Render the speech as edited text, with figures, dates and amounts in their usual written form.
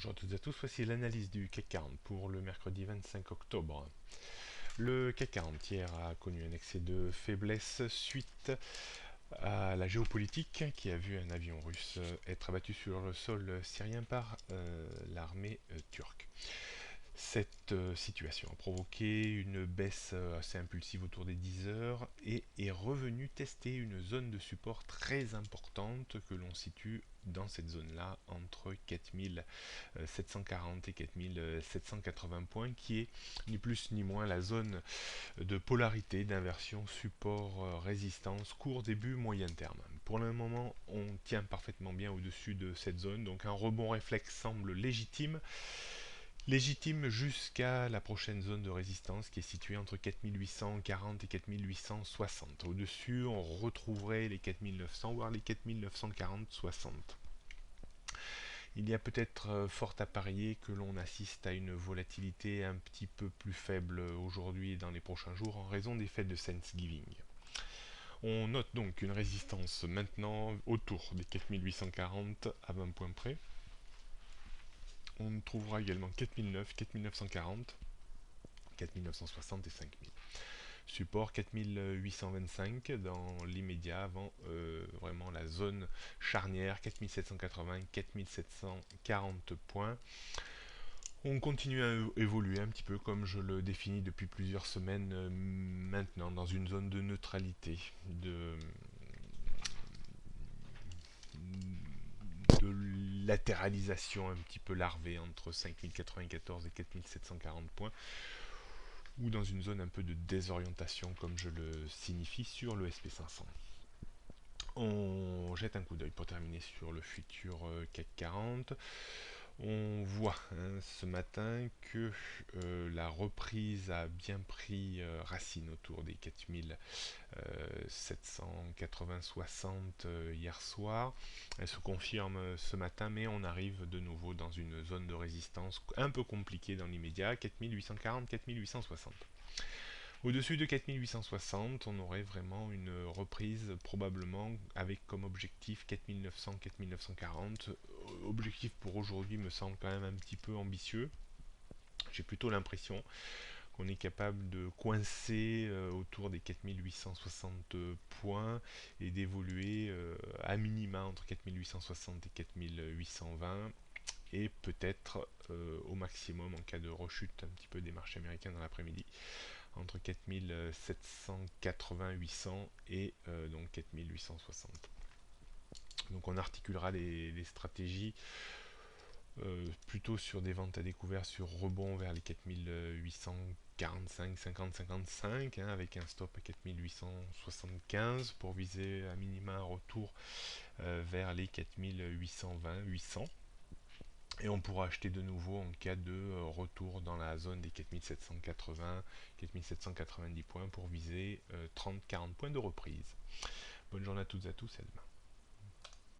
Bonjour à toutes et à tous, voici l'analyse du CAC 40 pour le mercredi 25 octobre. Le CAC 40 hier a connu un excès de faiblesse suite à la géopolitique qui a vu un avion russe être abattu sur le sol syrien par l'armée turque. Cette situation a provoqué une baisse assez impulsive autour des 10 heures et est revenue tester une zone de support très importante que l'on situe dans cette zone-là entre 4740 et 4780 points, qui est ni plus ni moins la zone de polarité d'inversion support-résistance court, début, moyen terme. Pour le moment, on tient parfaitement bien au-dessus de cette zone, donc un rebond réflexe semble légitime jusqu'à la prochaine zone de résistance qui est située entre 4840 et 4860. Au-dessus, on retrouverait les 4900, voire les 4940-60. Il y a peut-être fort à parier que l'on assiste à une volatilité un petit peu plus faible aujourd'hui et dans les prochains jours en raison des fêtes de Thanksgiving. On note donc une résistance maintenant autour des 4840 à 20 points près. On trouvera également 4009, 4940, 4960 et 5000. Support 4825 dans l'immédiat avant vraiment la zone charnière 4780, 4740 points. On continue à évoluer un petit peu comme je le définis depuis plusieurs semaines maintenant dans une zone de neutralité, de latéralisation un petit peu larvée entre 5094 et 4740 points, ou dans une zone un peu de désorientation comme je le signifie sur le SP500. On jette un coup d'œil pour terminer sur le futur CAC 40. On voit ce matin que la reprise a bien pris racine autour des 4780-60 hier soir. Elle se confirme ce matin, mais on arrive de nouveau dans une zone de résistance un peu compliquée dans l'immédiat, 4840-4860. Au-dessus de 4860, on aurait vraiment une reprise probablement avec comme objectif 4900-4940. Objectif pour aujourd'hui me semble quand même un petit peu ambitieux. J'ai plutôt l'impression qu'on est capable de coincer autour des 4860 points et d'évoluer à minima entre 4860 et 4820 et peut-être au maximum en cas de rechute un petit peu des marchés américains dans l'après-midi entre 4780-800 et donc 4860. Donc on articulera les stratégies plutôt sur des ventes à découvert sur rebond vers les 4845, 50, 55 avec un stop à 4875 pour viser à minima un retour vers les 4820, 800. Et on pourra acheter de nouveau en cas de retour dans la zone des 4780, 4790 points pour viser 30-40 points de reprise. Bonne journée à toutes et à tous et à demain.